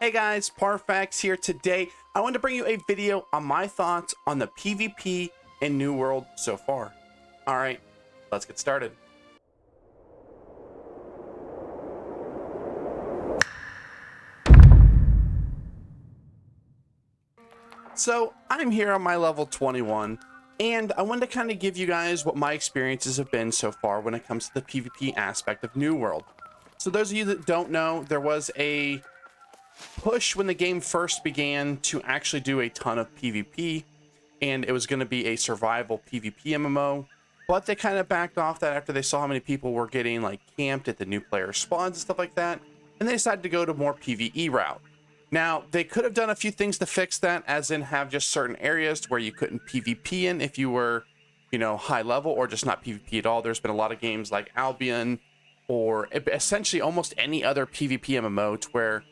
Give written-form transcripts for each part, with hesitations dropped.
Hey guys, Parfax here. Today I want to bring you a video on my thoughts on the PvP in New World so far. Alright, let's get started. So I'm here on my level 21 and I wanted to kind of give you guys what my experiences have been so far when it comes to the PvP aspect of New World. So those of you that don't know, there was a push when the game first began to actually do a ton of PvP, and it was going to be a survival PvP MMO, but they kind of backed off that after they saw how many people were getting like camped at the new player spawns and stuff like that, and they decided to go to more PvE route. Now, they could have done a few things to fix that, as in have just certain areas where you couldn't PvP in if you were, high level, or just not PvP at all. There's been a lot of games like Albion, or essentially almost any other PvP MMO to where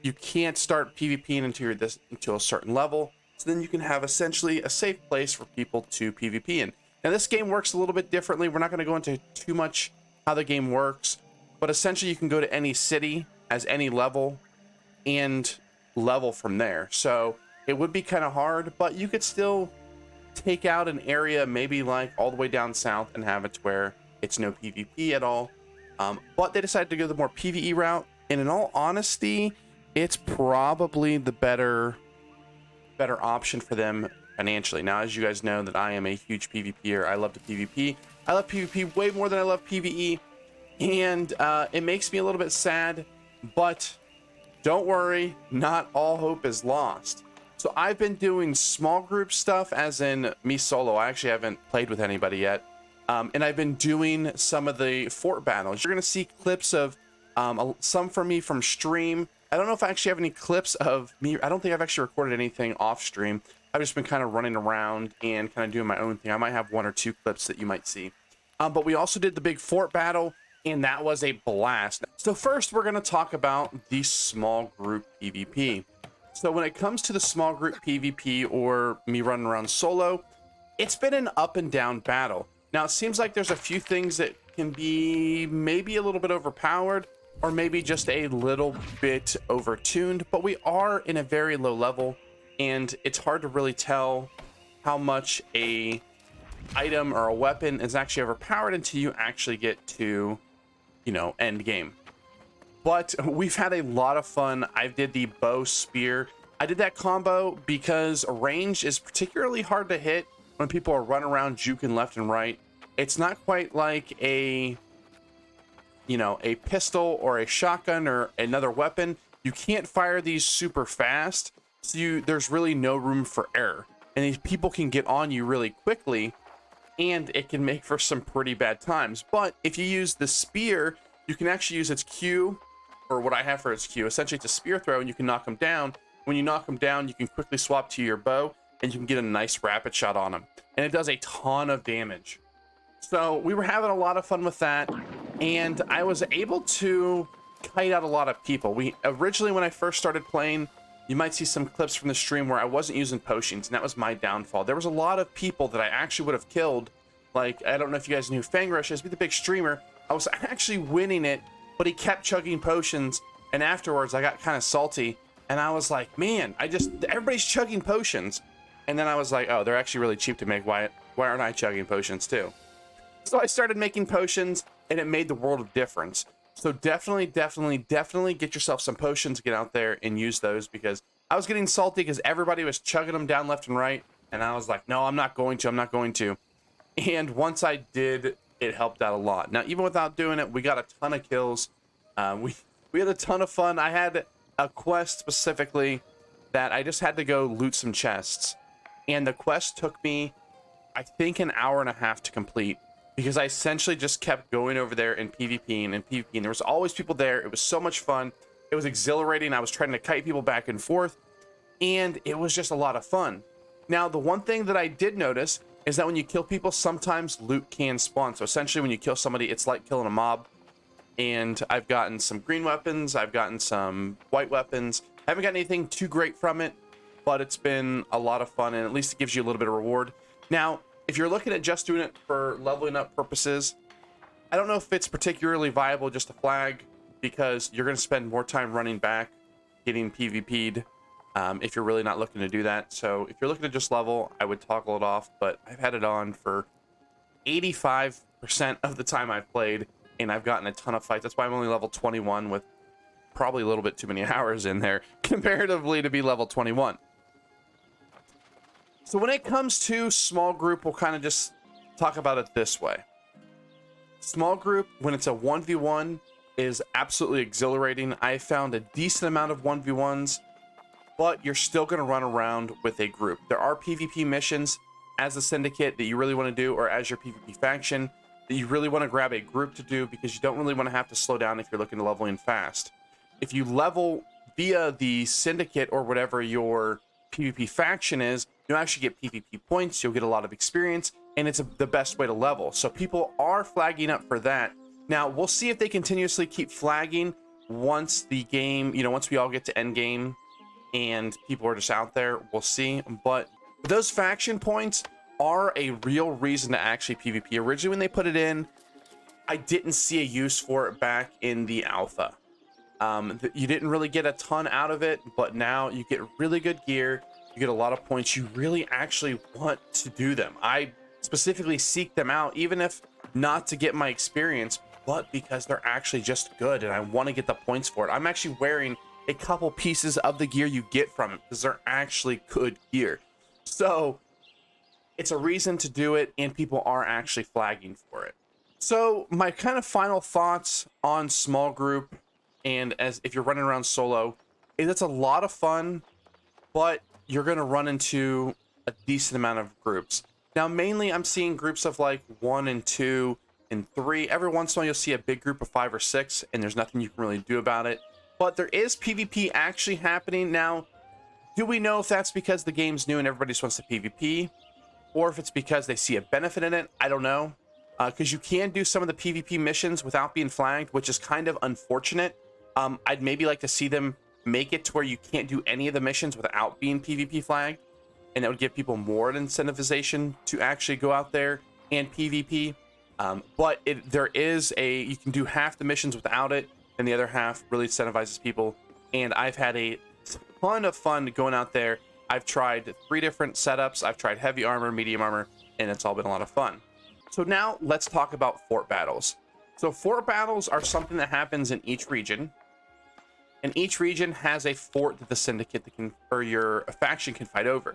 you can't start PvPing until you're until a certain level. So then you can have essentially a safe place for people to PvP in. Now this game works a little bit differently. We're not going to go into too much how the game works, but essentially you can go to any city as any level and level from there. So it would be kind of hard, but you could still take out an area maybe like all the way down south and have it to where it's no PvP at all. But they decided to go the more PvE route, and in all honesty, it's probably the better option for them financially. Now, as you guys know, that I am a huge PvPer. I love to PvP. I love PvP way more than I love PvE, and it makes me a little bit sad, but don't worry, not all hope is lost. So I've been doing small group stuff, as in me solo. I actually haven't played with anybody yet, and I've been doing some of the fort battles. You're gonna see clips of some from me from stream. I don't know if I actually have any clips of me. I don't think I've actually recorded anything off stream. I've just been kind of running around and kind of doing my own thing. I might have one or two clips that you might see. But we also did the big fort battle, and that was a blast. So first, we're going to talk about the small group PvP. So when it comes to the small group PvP, or me running around solo, it's been an up and down battle. Now, it seems like there's a few things that can be maybe a little bit overpowered, or maybe just a little bit overtuned, but we are in a very low level, and it's hard to really tell how much a item or a weapon is actually overpowered until you actually get to, end game. But we've had a lot of fun. I did the bow spear. I did that combo because range is particularly hard to hit when people are running around juking left and right. It's not quite like a pistol or a shotgun or another weapon. You can't fire these super fast, so there's really no room for error, and these people can get on you really quickly, and it can make for some pretty bad times. But if you use the spear, you can actually use its Q, or what I have for its Q. Essentially, it's a spear throw, and you can knock them down. When you knock them down, you can quickly swap to your bow, and you can get a nice rapid shot on them, and it does a ton of damage. So we were having a lot of fun with that, and I was able to kite out a lot of people. Originally, when I first started playing, you might see some clips from the stream where I wasn't using potions, and that was my downfall. There was a lot of people that I actually would have killed. Like, I don't know if you guys knew who Fangrush is, but the big streamer. I was actually winning it, but he kept chugging potions, and afterwards I got kind of salty, and I was like, man, everybody's chugging potions. And then I was like, oh, they're actually really cheap to make. Why aren't I chugging potions too? So I started making potions, and it made the world of difference. So definitely get yourself some potions, get out there and use those, because I was getting salty because everybody was chugging them down left and right, and I was like, no, I'm not going to. And once I did, it helped out a lot. Now, even without doing it, we got a ton of kills. We had a ton of fun. I had a quest specifically that I just had to go loot some chests, and the quest took me, I think, an hour and a half to complete, because I essentially just kept going over there and PvPing and PvPing. There was always people there. It was so much fun. It was exhilarating. I was trying to kite people back and forth, and it was just a lot of fun. Now, the one thing that I did notice is that when you kill people, sometimes loot can spawn. So essentially, when you kill somebody, it's like killing a mob. And I've gotten some green weapons. I've gotten some white weapons. I haven't gotten anything too great from it, but it's been a lot of fun, and at least it gives you a little bit of reward. Now, if you're looking at just doing it for leveling up purposes, I don't know if it's particularly viable just to flag, because you're going to spend more time running back getting PvP'd if you're really not looking to do that. So if you're looking to just level, I would toggle it off, but I've had it on for 85% of the time I've played, and I've gotten a ton of fights. That's why I'm only level 21 with probably a little bit too many hours in there comparatively to be level 21. So when it comes to small group, we'll kind of just talk about it this way. Small group, when it's a 1v1, is absolutely exhilarating. I found a decent amount of 1v1s, but you're still going to run around with a group. There are PvP missions as a syndicate that you really want to do, or as your PvP faction that you really want to grab a group to do, because you don't really want to have to slow down if you're looking to level in fast. If you level via the syndicate or whatever your PvP faction is, you'll actually get PvP points, you'll get a lot of experience, and it's the best way to level. So people are flagging up for that. Now, we'll see if they continuously keep flagging once the game, once we all get to end game and people are just out there. We'll see. But those faction points are a real reason to actually PvP. Originally, when they put it in, I didn't see a use for it back in the alpha. You didn't really get a ton out of it, but now you get really good gear. You get a lot of points. You really actually want to do them. I specifically seek them out, even if not to get my experience, but because they're actually just good and I want to get the points for it. I'm actually wearing a couple pieces of the gear you get from it because they're actually good gear. So it's a reason to do it, and people are actually flagging for it. So my kind of final thoughts on small group, and as if you're running around solo, is it's a lot of fun, but you're going to run into a decent amount of groups. Now, mainly I'm seeing groups of like 1 and 2 and 3. Every once in a while you'll see a big group of 5 or 6, and there's nothing you can really do about it. But there is PvP actually happening. Now, do we know if that's because the game's new and everybody just wants to PvP, or if it's because they see a benefit in it? I don't know. Because you can do some of the PvP missions without being flagged, which is kind of unfortunate. I'd maybe like to see them make it to where you can't do any of the missions without being PvP flagged, and that would give people more incentivization to actually go out there and PvP. But there is you can do half the missions without it, and the other half really incentivizes people. And I've had a ton of fun going out there. I've tried 3 different setups. I've tried heavy armor, medium armor, and it's all been a lot of fun. So now let's talk about fort battles. So fort battles are something that happens in each region, and each region has a fort that the syndicate or your faction can fight over.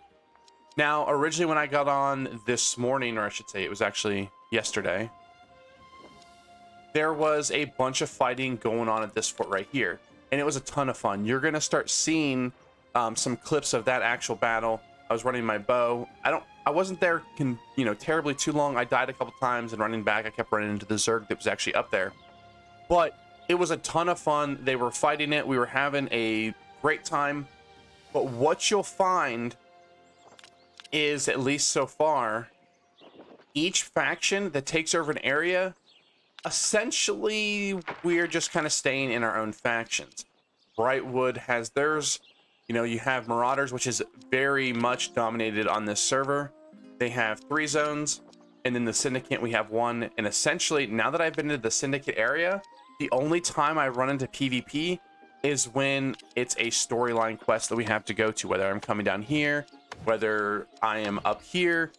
Now, originally when I got on this morning, or I should say it was actually yesterday, there was a bunch of fighting going on at this fort right here, and it was a ton of fun. You're going to start seeing some clips of that actual battle. I was running my bow. I wasn't there terribly too long. I died a couple times, and running back, I kept running into the Zerg that was actually up there. But it was a ton of fun. They were fighting it. We were having a great time. But what you'll find is, at least so far, each faction that takes over an area, essentially, we're just kind of staying in our own factions. Brightwood has theirs. You have Marauders, which is very much dominated on this server. They have 3 zones, and then the Syndicate, we have 1. And essentially, now that I've been into the Syndicate area, the only time I run into PvP is when it's a storyline quest that we have to go to, whether I'm coming down here, whether I am up here.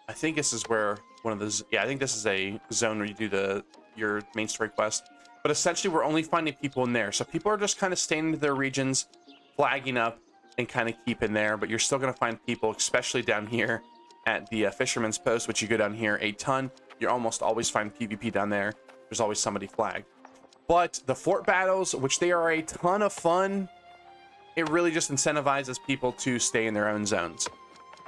I think this is where one of those, I think this is a zone where you do your main story quest. But essentially, we're only finding people in there. So people are just kind of staying in their regions, flagging up, and kind of keeping there. But you're still going to find people, especially down here at the Fisherman's Post, which you go down here a ton. You almost always find PvP down there. There's always somebody flagged. But the fort battles, which they are a ton of fun, it really just incentivizes people to stay in their own zones.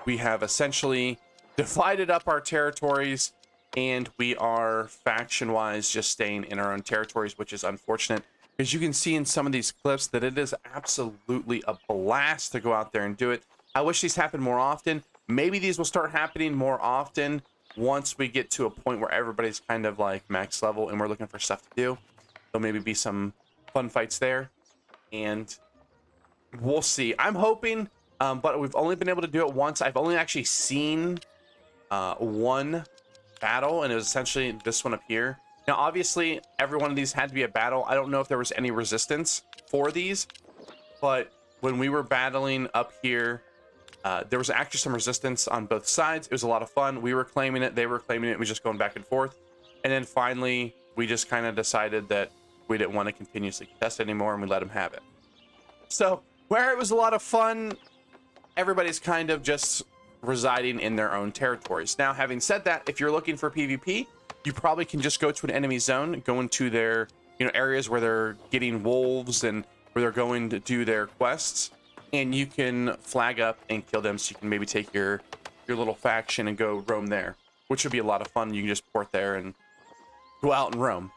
We have essentially divided up our territories, and we are faction-wise just staying in our own territories, which is unfortunate. Because you can see in some of these clips that it is absolutely a blast to go out there and do it. I wish these happened more often. Maybe these will start happening more often once we get to a point where everybody's kind of like max level and we're looking for stuff to do. There'll maybe be some fun fights there, and we'll see. I'm hoping, but we've only been able to do it once. I've only actually seen 1 battle, and it was essentially this one up here. Now, obviously, every one of these had to be a battle. I don't know if there was any resistance for these, but when we were battling up here, there was actually some resistance on both sides. It was a lot of fun. We were claiming it, they were claiming it. It was just going back and forth. And then finally, we just kind of decided that we didn't want to continuously contest anymore, and we let them have it. So where it was a lot of fun, everybody's kind of just residing in their own territories. Now, having said that, if you're looking for PvP, you probably can just go to an enemy zone, go into their, areas where they're getting wolves and where they're going to do their quests, and you can flag up and kill them. So you can maybe take your little faction and go roam there, which would be a lot of fun. You can just port there and go out and roam.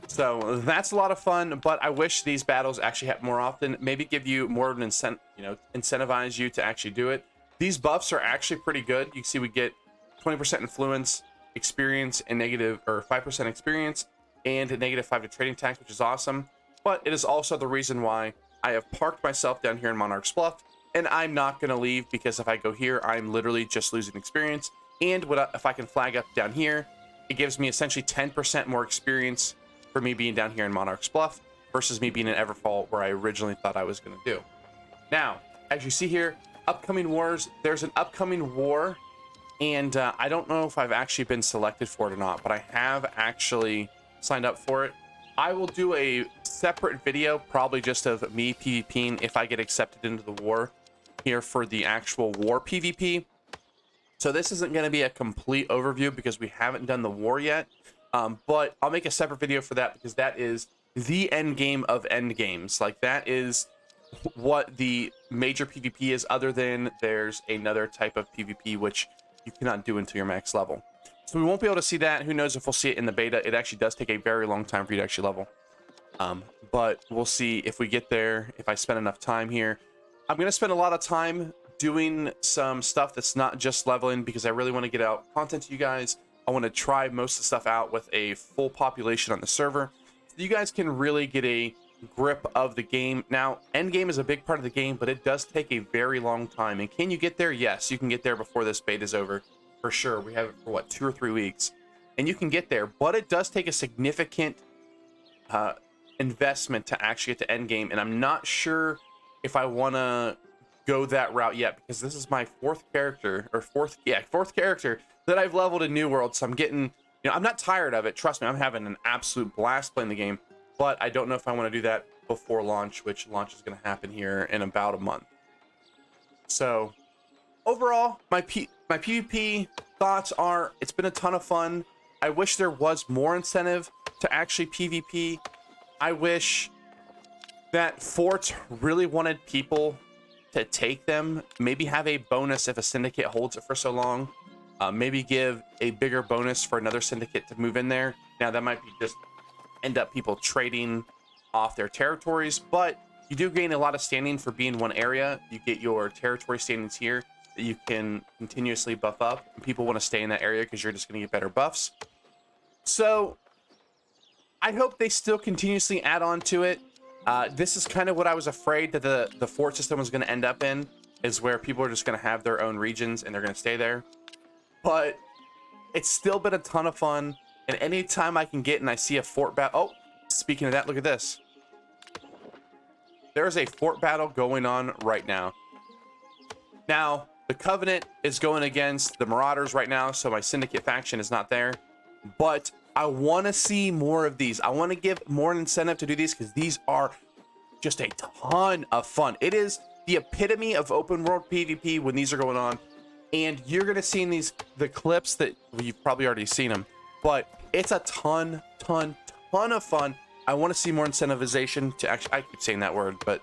So that's a lot of fun, but I wish these battles actually happen more often. Maybe give you more of an incentivize you to actually do it. These buffs are actually pretty good. You can see we get 20% influence, experience, and negative or 5% experience, and a -5 to trading tax, which is awesome. But it is also the reason why I have parked myself down here in Monarch's Bluff, and I'm not going to leave, because if I go here, I'm literally just losing experience. And if I can flag up down here, it gives me essentially 10% more experience for me being down here in Monarch's Bluff versus me being in Everfall, where I originally thought I was going to do. Now, as you see here, upcoming wars, there's an upcoming war, and I don't know if I've actually been selected for it or not, but I have actually signed up for it. I will do a separate video, probably just of me PvPing if I get accepted into the war here for the actual war PvP. So this isn't going to be a complete overview because we haven't done the war yet, but I'll make a separate video for that, because that is the end game of end games. Like, that is what the major PvP is, other than there's another type of PvP which you cannot do until your max level. So we won't be able to see that. Who knows if we'll see it in the beta. It actually does take a very long time for you to actually level. But we'll see if we get there, if I spend enough time here. I'm going to spend a lot of time doing some stuff that's not just leveling, because I really want to get out content to you guys. I want to try most of the stuff out with a full population on the server, so you guys can really get a grip of the game. Now, end game is a big part of the game, but it does take a very long time. And can you get there? Yes, you can get there before this beta is over, for sure. We have it for what, 2 or 3 weeks, and you can get there, but it does take a significant investment to actually get to end game. And I'm not sure if I want to go that route yet, because this is my fourth character that I've leveled in New World. So I'm getting, I'm not tired of it. Trust me, I'm having an absolute blast playing the game, but I don't know if I want to do that before launch, which launch is going to happen here in about a month. So overall, my PvP thoughts are, it's been a ton of fun. I wish there was more incentive to actually PvP. I wish that forts really wanted people to take them, maybe have a bonus if a syndicate holds it for so long, maybe give a bigger bonus for another syndicate to move in there. Now, that might be just end up people trading off their territories, but you do gain a lot of standing for being one area. You get your territory standings here that you can continuously buff up, and people want to stay in that area because you're just going to get better buffs. So I hope they still continuously add on to it. This is kind of what I was afraid that the fort system was going to end up in, is where people are just going to have their own regions and they're going to stay there. But it's still been a ton of fun, and anytime I can get and I see a fort battle. Oh, speaking of that, look at this. There's a fort battle going on right now. Now, the Covenant is going against the Marauders right now, so my Syndicate faction is not there. But I want to see more of these. I want to give more incentive to do these, because these are just a ton of fun. It is the epitome of open world PvP when these are going on. And you're going to see in the clips that you've probably already seen them. But it's a ton of fun. I want to see more incentivization to actually, I keep saying that word, but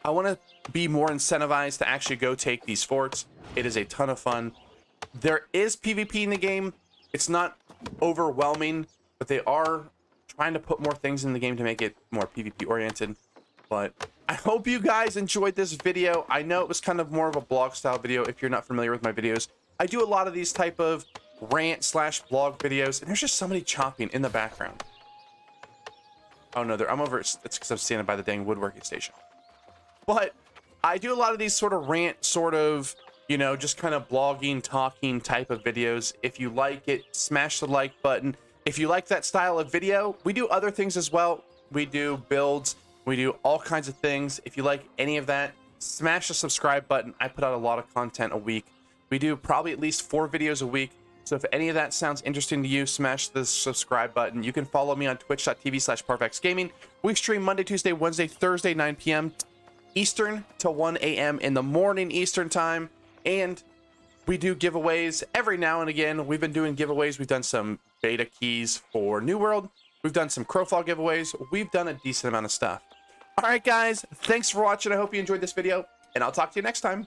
I want to be more incentivized to actually go take these forts. It is a ton of fun. There is PvP in the game. It's not overwhelming, but they are trying to put more things in the game to make it more PvP oriented. But I hope you guys enjoyed this video. I know it was kind of more of a blog style video. If you're not familiar with my videos, I do a lot of these type of rant/blog videos, and there's just somebody chopping in the background. Oh no, I'm over. It's because I'm standing by the dang woodworking station. But I do a lot of these sort of rant, sort of, just kind of blogging, talking type of videos. If you like it, smash the like button. If you like that style of video, we do other things as well. We do builds. We do all kinds of things. If you like any of that, smash the subscribe button. I put out a lot of content a week. We do probably at least 4 videos a week. So if any of that sounds interesting to you, smash the subscribe button. You can follow me on twitch.tv/Parfaxgaming. We stream Monday, Tuesday, Wednesday, Thursday, 9 p.m. Eastern to 1 a.m. in the morning Eastern time. And we do giveaways every now and again. We've been doing giveaways. We've done some beta keys for New World. We've done some Crowfall giveaways. We've done a decent amount of stuff. All right, guys. Thanks for watching. I hope you enjoyed this video, and I'll talk to you next time.